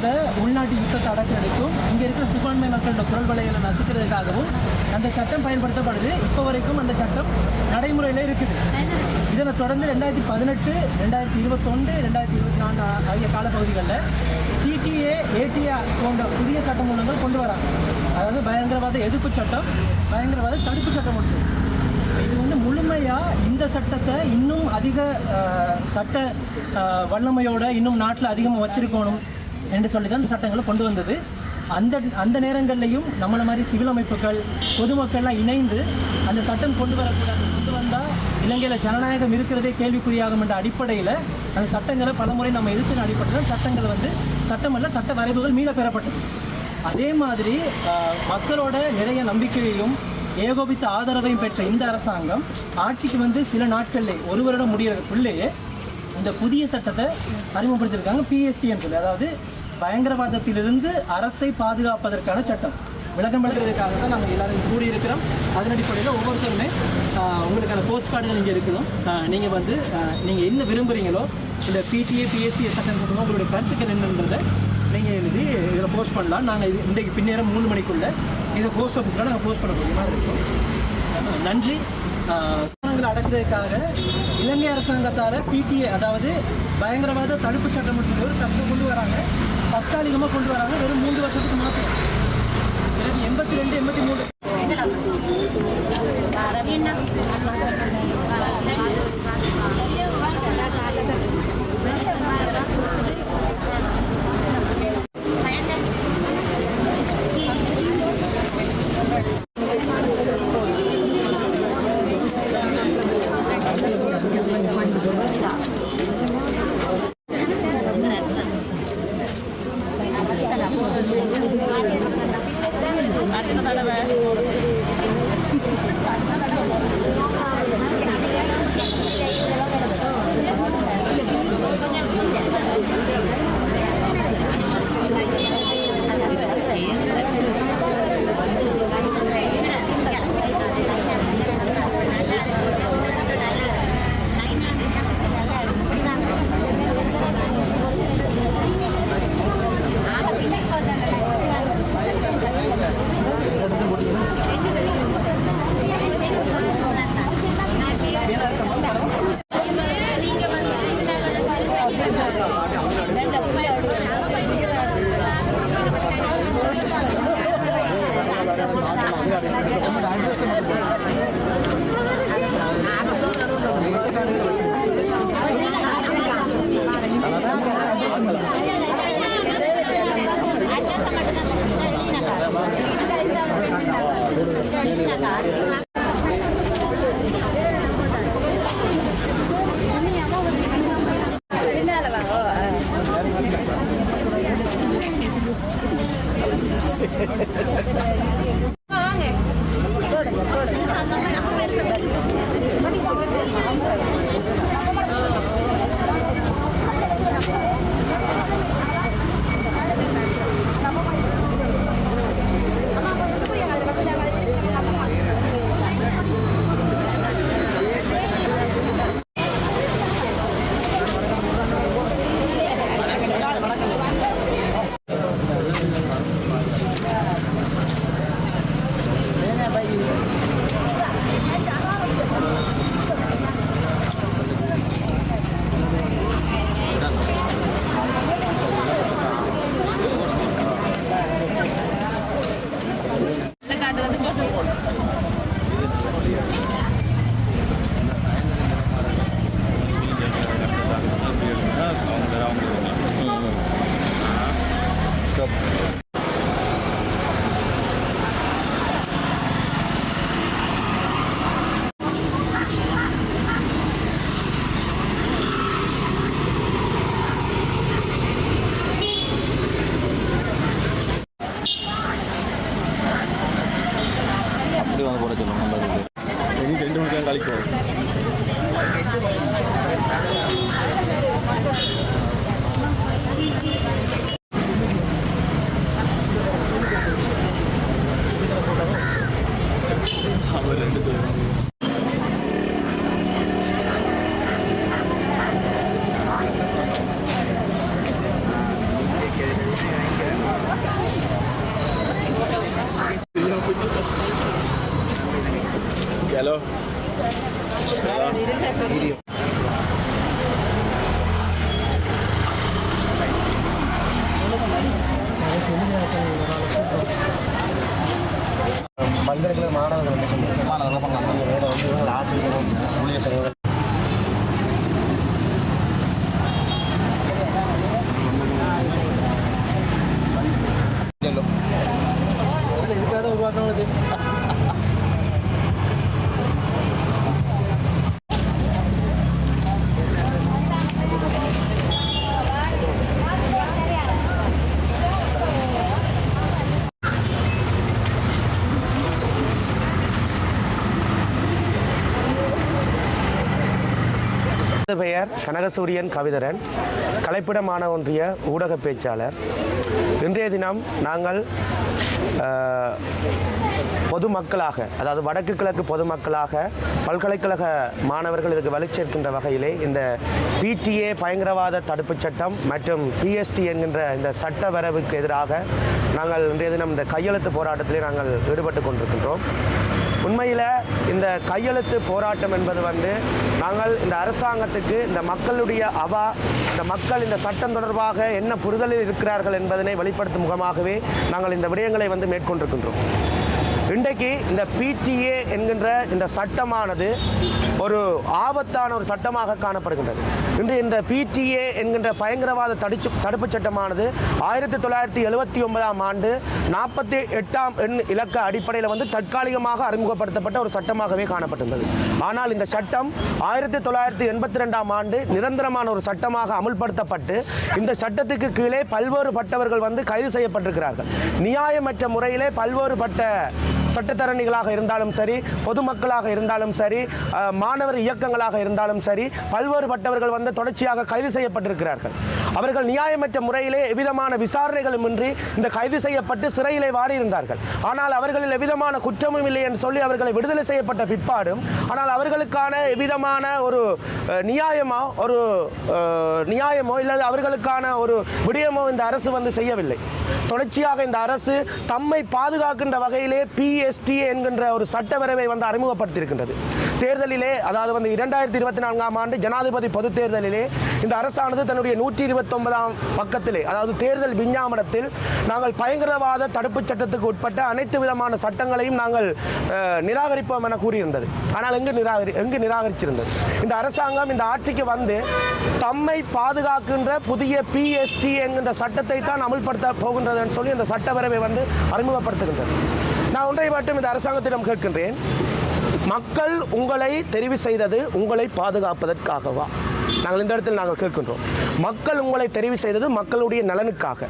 நடந்த உள்நாட்டு யுத்தத்தை அடக்கிறதுக்கும் இங்கே இருக்கிற சிறுபான்மை மக்களோட குரல் வலைகளை நசுக்கிறதுக்காகவும் அந்த சட்டம் பயன்படுத்தப்படுது. இப்போ வரைக்கும் அந்த சட்டம் நடைமுறையில் இருக்குது. இதனை தொடர்ந்து 2018, 2021, 2024 ஆகிய காலப்பகுதிகளில் CTA, ATR போன்ற புதிய சட்டமூலங்கள் கொண்டு வராங்க. அதாவது பயங்கரவாத எதிர்ப்பு சட்டம், பயங்கரவாத தடுப்பு சட்டம் ஒன்று. இது வந்து முழுமையாக இந்த சட்டத்தை இன்னும் அதிக சட்ட வல்லமையோட இன்னும் நாட்டில் அதிகமாக வச்சிருக்கணும் என்று சொல்லி தான் இந்த சட்டங்களை கொண்டு வந்தது. அந்த நேரங்கள்லையும் நம்மளை மாதிரி சிவில் அமைப்புகள், பொதுமக்கள்லாம் இணைந்து அந்த சட்டம் கொண்டு வந்தால் இலங்கையில் ஜனநாயகம் இருக்கிறதே கேள்விக்குறியாகும் என்ற அடிப்படையில் அந்த சட்டங்களை பலமுறை நம்ம எதிர்த்து அடிப்படையில் சட்டங்கள் வந்து சட்டமல்ல சட்ட வரைவுகள் மீள பெறப்பட்டது. அதே மாதிரி மக்களோட நிறைய நம்பிக்கையையும் ஏகோபித்த ஆதரவையும் பெற்ற இந்த அரசாங்கம் ஆட்சிக்கு வந்து சில நாட்களில் ஒரு வருடம் முடிகிறதுக்குள்ளேயே இந்த புதிய சட்டத்தை அறிமுகப்படுத்தியிருக்காங்க. PSTன்னு சொல்லி, அதாவது பயங்கரவாதத்திலிருந்து அரசை பாதுகாப்பதற்கான சட்டம். விளக்கம் பெறுவதற்காக தான் நாங்கள் எல்லாரும் கூடியிருக்கிறோம். அதன் அடிப்படையில் ஒவ்வொருத்தருமே உங்களுக்கான போஸ்ட் கார்டுகள் இங்கே இருக்கணும். நீங்கள் வந்து நீங்கள் என்ன விரும்புகிறீங்களோ இந்த PTA, PST சட்டம் மூலமாக உங்களுடைய கருத்துக்கள் என்னன்றதை நீங்கள் எழுதி இதில் போஸ்ட் பண்ணலாம். நாங்கள் இன்றைக்கு பின்னேரம் 3 மணிக்குள்ளே இதை போஸ்ட் ஆஃபீஸில் நாங்கள் போஸ்ட் பண்ணக்கூடிய மாதிரி இருக்கும். நன்றி. அடக்குறதுக்காக இலங்கை அரசாங்கத்தால் PTA, அதாவது பயங்கரவாத தடுப்பு சட்டம் முடிச்சு ஒரு சட்டம் கொண்டு வராங்க. தற்காலிகமாக கொண்டு வராங்க. வெறும் 3 வருஷத்துக்கு மாத்திரம். 82, 83 ஹலோ பல்கலைக்கழக மாணவர்கள் வந்து ஆசிரியர்களும் ஊழியர் சங்கங்கள் இதுக்காக உருவாக்கினது. பெயர் கனகசூரியன் கவிதரன், கலைப்பிட மாணவ ஒன்றிய ஊடக பேச்சாளர். இன்றைய தினம் நாங்கள் பொதுமக்களாக, அதாவது வடக்கு கிழக்கு பொதுமக்களாக பல்கலைக்கழக மாணவர்கள் இதுக்கு வலுச்சேர்க்கின்ற வகையிலே இந்த PTA பயங்கரவாத தடுப்புச் சட்டம் மற்றும் PST என்கின்ற இந்த சட்ட வரவுக்கு எதிராக நாங்கள் இன்றைய தினம் இந்த கையெழுத்து போராட்டத்திலே நாங்கள் ஈடுபட்டு கொண்டிருக்கின்றோம். உண்மையில் இந்த கையெழுத்து போராட்டம் என்பது வந்து நாங்கள் இந்த அரசாங்கத்துக்கு இந்த மக்களுடைய இந்த மக்கள் இந்த சட்டம் தொடர்பாக என்ன புரிதலில் இருக்கிறார்கள் என்பதனை வெளிப்படுத்தும் முகமாகவே நாங்கள் இந்த விடயங்களை வந்து மேற்கொண்டிருக்கின்றோம். இன்றைக்கு இந்த PTA என்கின்ற இந்த சட்டமானது ஒரு ஆபத்தான ஒரு சட்டமாக காணப்படுகின்றது. இன்று இந்த PTA என்கின்ற பயங்கரவாத தடுப்புச் சட்டமானது 1979ஆம் ஆண்டு 48ஆம் எண் இலக்க அடிப்படையில் வந்து தற்காலிகமாக அறிமுகப்படுத்தப்பட்ட ஒரு சட்டமாகவே காணப்பட்டிருந்தது. ஆனால் இந்த சட்டம் 1982ஆம் ஆண்டு நிரந்தரமான ஒரு சட்டமாக அமுல்படுத்தப்பட்டு இந்த சட்டத்துக்கு கீழே பல்வேறுபட்டவர்கள் வந்து கைது செய்யப்பட்டிருக்கிறார்கள். நியாயமற்ற முறையிலே பல்வேறுபட்ட சட்டத்தரணிகளாக இருந்தாலும் சரி, பொதுமக்களாக இருந்தாலும் சரி, மாணவர் இயக்கங்களாக இருந்தாலும் சரி, பல்வேறுபட்டவர்கள் வந்து தொடர்ச்சியாக கைது செய்யப்பட்டிருக்கிறார்கள். அவர்கள் நியாயமற்ற முறையிலே எவ்விதமான விசாரணைகளும் இன்றி இந்த கைது செய்யப்பட்டு சிறையிலே வாடியிருந்தார்கள். ஆனால் அவர்களில் எவ்விதமான குற்றமும் இல்லை என்று சொல்லி அவர்களை விடுதலை செய்யப்பட்ட பிற்பாடும் ஆனால் அவர்களுக்கான எவ்விதமான ஒரு நியாயமோ இல்லது அவர்களுக்கான ஒரு விடயமோ இந்த அரசு வந்து செய்யவில்லை. தொடர்ச்சியாக இந்த அரசு தம்மை பாதுகாக்கின்ற வகையிலே PST என்கின்ற ஒரு சட்டவரவை வந்து அறிமுகப்படுத்தியிருக்கின்றது. தேர்தலிலே, அதாவது வந்து 2024ஆம் ஆண்டு ஜனாதிபதி பொதுத் தேர்தலிலே இந்த அரசானது தன்னுடைய 129ஆம் பக்கத்திலே, அதாவது தேர்தல் விஞ்ஞாபனத்தில் நாங்கள் பயங்கரவாத தடுப்புச் சட்டத்துக்கு உட்பட்ட அனைத்து விதமான சட்டங்களையும் நாங்கள் நிராகரிப்போம் என கூறியிருந்தது. ஆனால் எங்கு நிராகரிச்சிருந்தது? இந்த அரசாங்கம் இந்த ஆட்சிக்கு வந்து தம்மை பாதுகாக்கின்ற புதிய PST என்கின்ற சட்டத்தை தான் அமல்படுத்த போகின்றதுன்னு சொல்லி இந்த சட்டவரவை வந்து அறிமுகப்படுத்துகின்றது. நான் ஒன்றை மட்டும் இந்த அரசாங்கத்திடம் கேட்கின்றேன். மக்கள் உங்களை தெரிவு செய்தது உங்களை பாதுகாப்பதற்காகவா? நாங்கள் இந்த இடத்தில் நாங்கள் கேட்கின்றோம். மக்கள் உங்களை தெரிவு செய்தது மக்களுடைய நலனுக்காக.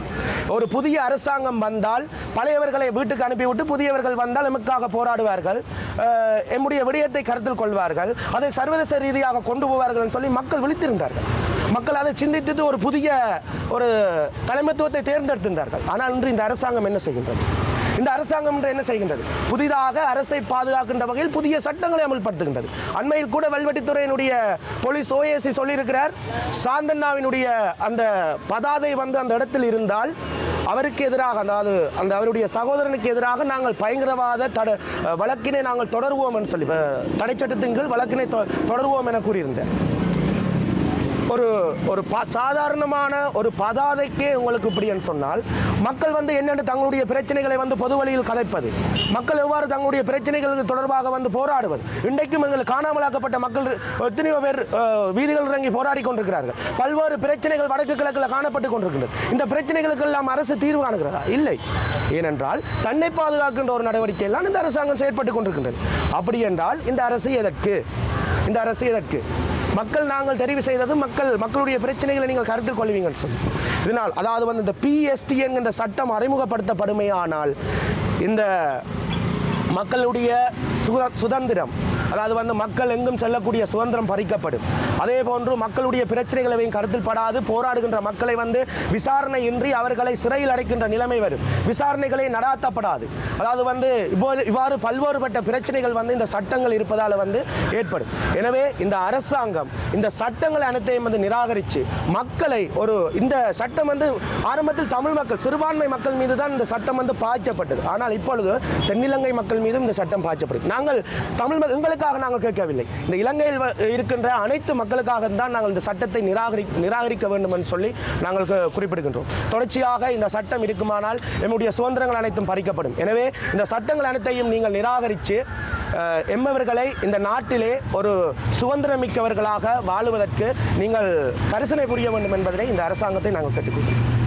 ஒரு புதிய அரசாங்கம் வந்தால் பழையவர்களை வீட்டுக்கு அனுப்பிவிட்டு புதியவர்கள் வந்தால் எமக்காக போராடுவார்கள், எம்முடைய விடயத்தை கருத்தில் கொள்வார்கள், அதை சர்வதேச ரீதியாக கொண்டு போவார்கள் சொல்லி மக்கள் விழித்திருந்தார்கள். மக்கள் அதை சிந்தித்து ஒரு புதிய ஒரு தலைமைத்துவத்தை தேர்ந்தெடுத்திருந்தார்கள். ஆனால் இன்று இந்த அரசாங்கம் என்ன செய்கின்றது? இந்த அரசாங்கம் இன்று என்ன செய்கின்றது? புதிதாக அரசை பாதுகாக்கின்ற வகையில் புதிய சட்டங்களை அமல்படுத்துகின்றது. அண்மையில் கூட வெல்வெட்டித்துறையினுடைய போலீஸ் OAC சொல்லியிருக்கிறார், சாந்தண்ணாவினுடைய அந்த பதாதை வந்து அந்த இடத்தில் இருந்தால் அவருக்கு எதிராக, அதாவது அந்த அவருடைய சகோதரனுக்கு எதிராக நாங்கள் பயங்கரவாத வழக்கினை நாங்கள் தொடருவோம் என்று சொல்லி, தடை சட்டத்தின் கீழ் வழக்கினை தொடருவோம் என கூறியிருந்தார். ஒரு சாதாரணமான ஒரு பதாதைக்கே உங்களுக்கு இப்படின்னு சொன்னால் மக்கள் வந்து என்னென்று தங்களுடைய பிரச்சனைகளை வந்து பொது வழியில் கதைப்பது, மக்கள் எவ்வாறு தங்களுடைய பிரச்சனைகளுக்கு தொடர்பாக வந்து போராடுவது. இன்றைக்கும் எங்களுக்கு காணாமலாக்கப்பட்ட மக்கள் எத்தனையோ பேர் வீதிகள் இறங்கி போராடி கொண்டிருக்கிறார்கள். பல்வேறு பிரச்சனைகள் வடக்கு கிழக்கில் காணப்பட்டு கொண்டிருக்கின்றது. இந்த பிரச்சனைகளுக்கு எல்லாம் அரசு தீர்வு காணுகிறதா? இல்லை. ஏனென்றால் தன்னை பாதுகாக்கின்ற ஒரு நடவடிக்கை எல்லாம் இந்த அரசாங்கம் செயற்பட்டு கொண்டிருக்கின்றது. அப்படி என்றால் இந்த அரசு எதற்கு? இந்த அரசு எதற்கு? மக்கள் நாங்கள் தெரிவு செய்தது மக்களுடைய பிரச்சனைகளை நீங்கள் கருத்தில் கொள்வீங்கன்னு சொல்லி இதனால், அதாவது வந்து இந்த PST என்கின்ற சட்டம் அறிமுகப்படுத்தப்படுமையானால் இந்த மக்களுடைய சுதந்திரம், அதாவது வந்து மக்கள் எங்கும் செல்லக்கூடிய சுதந்திரம் பறிக்கப்படும். அதே போன்று மக்களுடைய பிரச்சனைகளையும் கருத்தில் படாது போராடுகின்ற மக்களை வந்து விசாரணை இன்றி அவர்களை சிறையில் அடைக்கின்ற நிலைமை வரும். விசாரணைகளை நடாத்தப்படாது. அதாவது வந்து இவ்வாறு பல்வேறுபட்ட பிரச்சனைகள் வந்து இந்த சட்டங்கள் இருப்பதால் வந்து ஏற்படும். எனவே இந்த அரசாங்கம் இந்த சட்டங்களை அனைத்தையும் வந்து நிராகரித்து மக்களை இந்த சட்டம் வந்து ஆரம்பத்தில் தமிழ் மக்கள் சிறுபான்மை மக்கள் மீது தான் இந்த சட்டம் வந்து பாய்ச்சப்பட்டது. ஆனால் இப்பொழுது தென்னிலங்கை மக்கள் மீதும் இந்த சட்டம் பாய்ச்சப்படுது. நாங்கள் தமிழ் எங்களுக்கு எங்களுக்காக நாங்கள் கேட்கவில்லை. இந்த இலங்கையில் இருக்கின்ற அனைத்து மக்களுக்காக தான் நாங்கள் இந்த சட்டத்தை நிராகரிக்க வேண்டும் என்று சொல்லி நாங்கள் குறிப்பிடுகின்றோம். தொடர்ச்சியாக இந்த சட்டம் இருக்குமானால் நம்முடைய சுதந்திரங்கள் அனைத்தும் பறிக்கப்படும். எனவே இந்த சட்டங்கள் அனைத்தையும் நீங்கள் நிராகரித்து எம்மவர்களை இந்த நாட்டிலே ஒரு சுதந்திரமிக்கவர்களாக வாழுவதற்கு நீங்கள் கரிசனை புரிய வேண்டும் என்பதை இந்த அரசாங்கத்தை நாங்கள் கேட்டுக்கொள்கிறோம்.